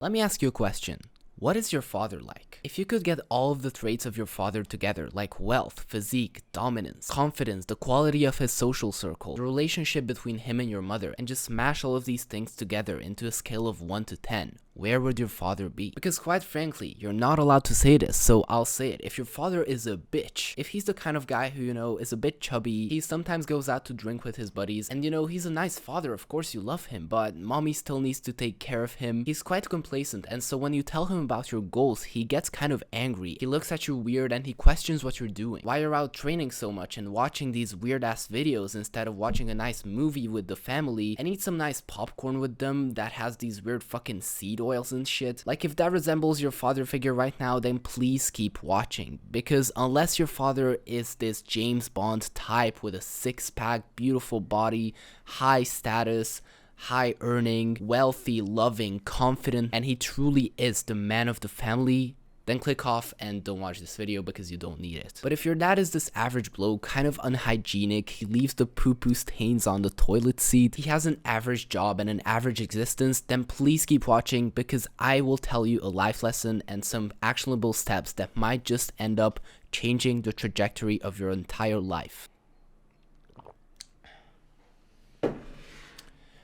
Let me ask you a question. What is your father like? If you could get all of the traits of your father together, like wealth, physique, dominance, confidence, the quality of his social circle, the relationship between him and your mother, and just smash all of these things together into a scale of 1 to 10, where would your father be? Because quite frankly, you're not allowed to say this, so I'll say it. If your father is a bitch, if he's the kind of guy who, is a bit chubby, he sometimes goes out to drink with his buddies, and he's a nice father, of course you love him, but mommy still needs to take care of him. He's quite complacent, and so when you tell him about your goals, he gets kind of angry. He looks at you weird and he questions what you're doing. Why you're out training so much and watching these weird ass videos instead of watching a nice movie with the family and eat some nice popcorn with them that has these weird fucking seed oils and shit. Like, if that resembles your father figure right now, then please keep watching, because unless your father is this James Bond type with a six-pack, beautiful body, high status, high earning, wealthy, loving, confident, and he truly is the man of the family, then click off and don't watch this video because you don't need it. But if your dad is this average bloke, kind of unhygienic, he leaves the poo-poo stains on the toilet seat, he has an average job and an average existence, then please keep watching, because I will tell you a life lesson and some actionable steps that might just end up changing the trajectory of your entire life.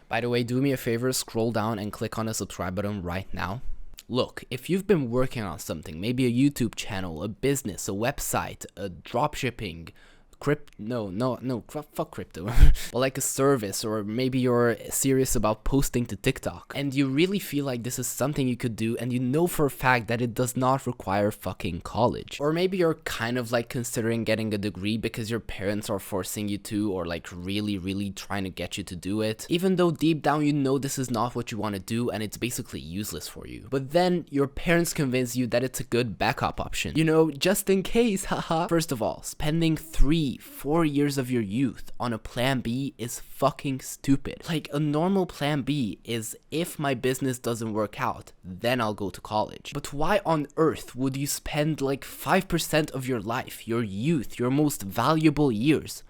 By the way, do me a favor, scroll down and click on the subscribe button right now. Look, if you've been working on something, maybe a YouTube channel, a business, a website, a dropshipping, fuck crypto, but like a service, or maybe you're serious about posting to TikTok, and you really feel like this is something you could do, and you know for a fact that it does not require fucking college. Or maybe you're kind of like considering getting a degree because your parents are forcing you to, or like really trying to get you to do it, even though deep down you know this is not what you want to do and it's basically useless for you. But then your parents convince you that it's a good backup option, just in case, haha. First of all, spending 4 years of your youth on a plan B is fucking stupid. Like, a normal plan B is, if my business doesn't work out, then I'll go to college. But why on earth would you spend like 5% of your life, your youth, your most valuable years,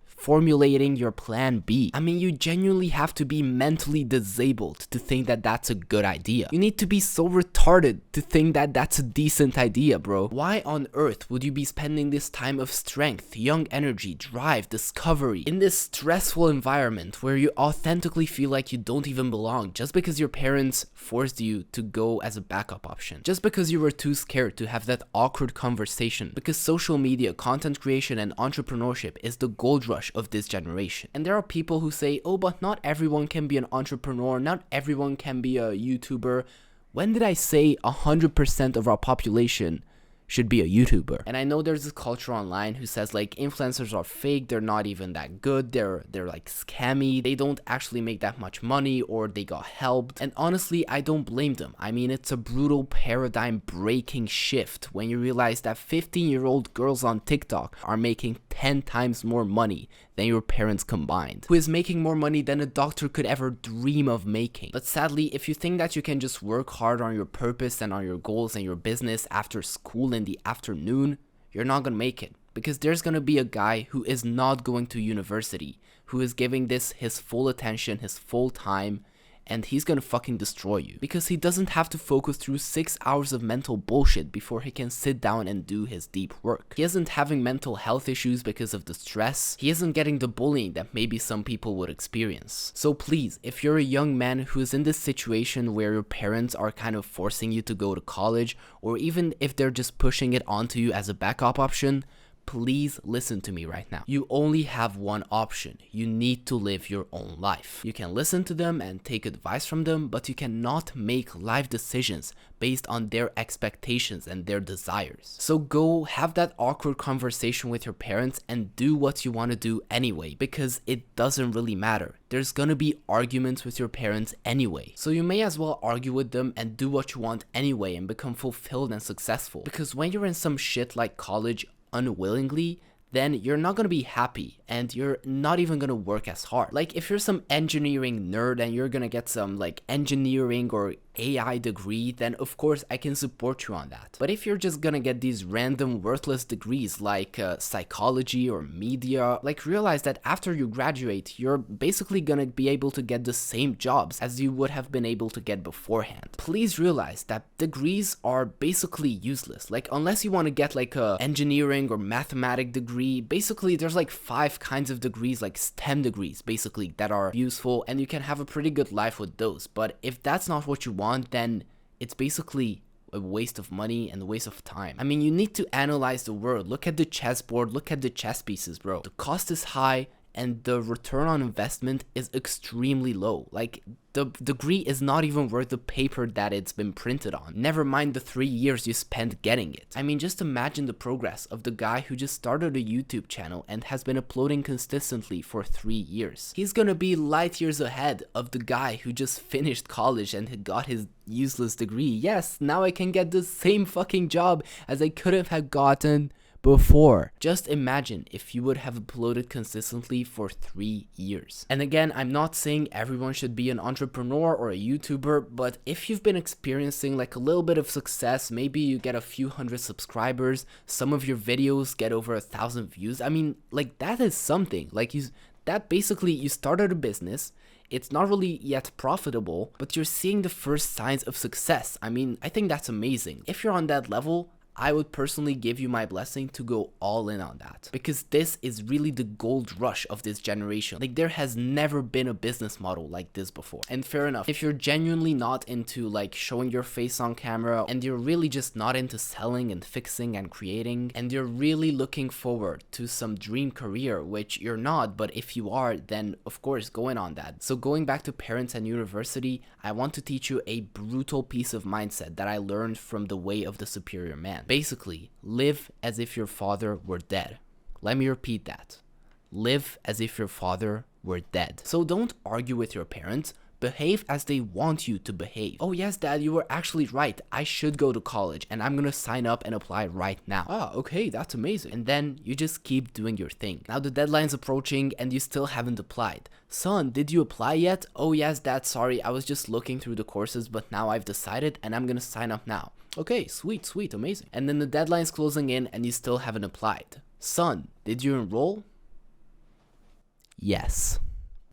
formulating your plan B? I mean, you genuinely have to be mentally disabled to think that that's a good idea. You need to be so retarded to think that that's a decent idea, bro. Why on earth would you be spending this time of strength, young energy, drive, discovery in this stressful environment where you authentically feel like you don't even belong just because your parents forced you to go as a backup option? Just because you were too scared to have that awkward conversation, because social media, content creation, and entrepreneurship is the gold rush of this generation. And there are people who say, oh, but not everyone can be an entrepreneur, not everyone can be a YouTuber. When did I say 100% of our population should be a YouTuber? And I know there's this culture online who says like influencers are fake, they're not even that good, they're like scammy, they don't actually make that much money, or they got helped. And honestly, I don't blame them. I mean, it's a brutal paradigm breaking shift when you realize that 15-year-old girls on TikTok are making 10 times more money than your parents combined, who is making more money than a doctor could ever dream of making. But sadly, if you think that you can just work hard on your purpose and on your goals and your business after school in the afternoon, you're not gonna make it. Because there's gonna be a guy who is not going to university, who is giving this his full attention, his full time, and he's gonna fucking destroy you. Because he doesn't have to focus through 6 hours of mental bullshit before he can sit down and do his deep work. He isn't having mental health issues because of the stress. He isn't getting the bullying that maybe some people would experience. So please, if you're a young man who is in this situation where your parents are kind of forcing you to go to college, or even if they're just pushing it onto you as a backup option, please listen to me right now. You only have one option. You need to live your own life. You can listen to them and take advice from them, but you cannot make life decisions based on their expectations and their desires. So go have that awkward conversation with your parents and do what you want to do anyway, because it doesn't really matter. There's gonna be arguments with your parents anyway. So you may as well argue with them and do what you want anyway and become fulfilled and successful. Because when you're in some shit like college, unwillingly, then you're not gonna be happy and you're not even gonna work as hard. Like, if you're some engineering nerd and you're gonna get some like engineering or AI degree, then of course I can support you on that. But if you're just gonna get these random worthless degrees like psychology or media, like realize that after you graduate, you're basically gonna be able to get the same jobs as you would have been able to get beforehand. Please realize that degrees are basically useless. Like unless you want to get like a engineering or mathematic degree, basically there's like 5 kinds of degrees, like STEM degrees basically, that are useful, and you can have a pretty good life with those. But if that's not what you want, then it's basically a waste of money and a waste of time. I mean, you need to analyze the world. Look at the chessboard, look at the chess pieces, bro. The cost is high and the return on investment is extremely low. Like, the degree is not even worth the paper that it's been printed on. Never mind the 3 years you spent getting it. I mean, just imagine the progress of the guy who just started a YouTube channel and has been uploading consistently for 3 years. He's gonna be light years ahead of the guy who just finished college and got his useless degree. Yes, now I can get the same fucking job as I could have gotten before. Just imagine if you would have uploaded consistently for 3 years. And again, I'm not saying everyone should be an entrepreneur or a YouTuber, but if you've been experiencing like a little bit of success, maybe you get a few hundred subscribers, some of your videos get over 1,000 views. I mean, like that is something. Like that basically you started a business. It's not really yet profitable, but you're seeing the first signs of success. I mean, I think that's amazing. If you're on that level, I would personally give you my blessing to go all in on that, because this is really the gold rush of this generation. Like, there has never been a business model like this before. And fair enough, if you're genuinely not into like showing your face on camera, and you're really just not into selling and fixing and creating, and you're really looking forward to some dream career, which you're not, but if you are, then of course go in on that. So going back to parents and university, I want to teach you a brutal piece of mindset that I learned from The Way of the Superior Man. Basically, live as if your father were dead. Let me repeat that. Live as if your father were dead. So don't argue with your parents. Behave as they want you to behave. Oh yes, dad, you were actually right. I should go to college and I'm gonna sign up and apply right now. Ah, okay, that's amazing. And then you just keep doing your thing. Now the deadline's approaching and you still haven't applied. Son, did you apply yet? Oh yes, dad, sorry, I was just looking through the courses, but now I've decided and I'm gonna sign up now. Okay, sweet, amazing. And then the deadline's closing in and you still haven't applied. Son, did you enroll? Yes.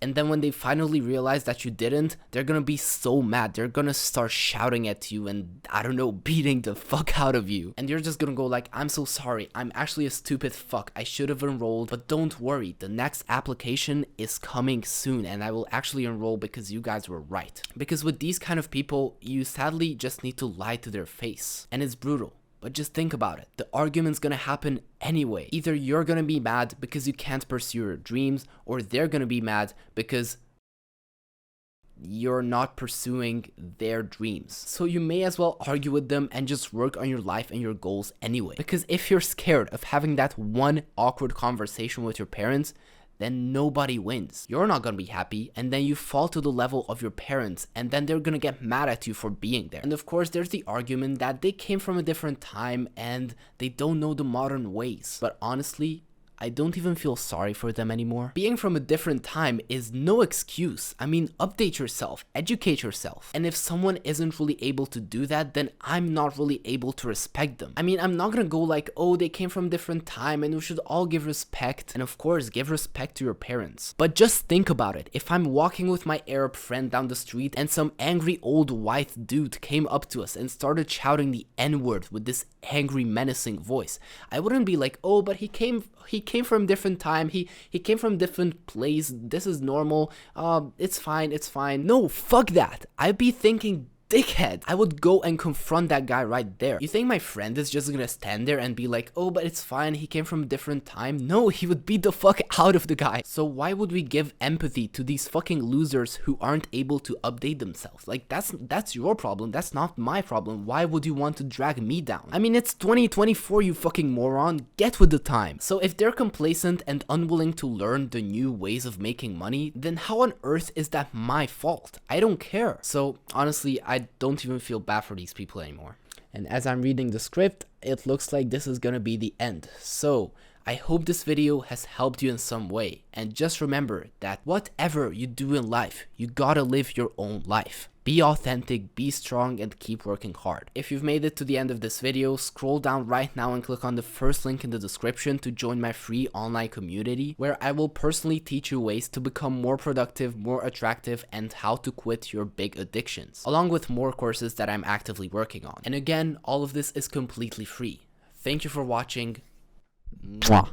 And then when they finally realize that you didn't, they're gonna be so mad. They're gonna start shouting at you and, I don't know, beating the fuck out of you. And you're just gonna go like, I'm so sorry. I'm actually a stupid fuck. I should have enrolled. But don't worry, the next application is coming soon and I will actually enroll because you guys were right. Because with these kind of people, you sadly just need to lie to their face. And it's brutal. But just think about it. The argument's gonna happen anyway. Either you're gonna be mad because you can't pursue your dreams, or they're gonna be mad because you're not pursuing their dreams. So you may as well argue with them and just work on your life and your goals anyway. Because if you're scared of having that one awkward conversation with your parents, then nobody wins. You're not gonna be happy, and then you fall to the level of your parents, and then they're gonna get mad at you for being there. And of course, there's the argument that they came from a different time and they don't know the modern ways. But honestly, I don't even feel sorry for them anymore. Being from a different time is no excuse. I mean, update yourself, educate yourself. And if someone isn't really able to do that, then I'm not really able to respect them. I mean, I'm not gonna go like, oh, they came from a different time and we should all give respect. And of course, give respect to your parents. But just think about it. If I'm walking with my Arab friend down the street and some angry old white dude came up to us and started shouting the N-word with this angry, menacing voice, I wouldn't be like, oh, but he came from different time, he came from different place, this is normal, it's fine. No, fuck that. I'd be thinking, dickhead. I would go and confront that guy right there. You think my friend is just gonna stand there and be like, oh, but it's fine, he came from a different time? No, he would beat the fuck out of the guy. So why would we give empathy to these fucking losers who aren't able to update themselves? Like, that's your problem, that's not my problem. Why would you want to drag me down? I mean, it's 2024, you fucking moron. Get with the time. So if they're complacent and unwilling to learn the new ways of making money, then how on earth is that my fault? I don't care. So honestly, I don't even feel bad for these people anymore. And as I'm reading the script, it looks like this is gonna be the end. So I hope this video has helped you in some way. And just remember that whatever you do in life, you gotta live your own life. Be authentic, be strong, and keep working hard. If you've made it to the end of this video, scroll down right now and click on the first link in the description to join my free online community, where I will personally teach you ways to become more productive, more attractive, and how to quit your big addictions, along with more courses that I'm actively working on. And again, all of this is completely free. Thank you for watching. Mwah.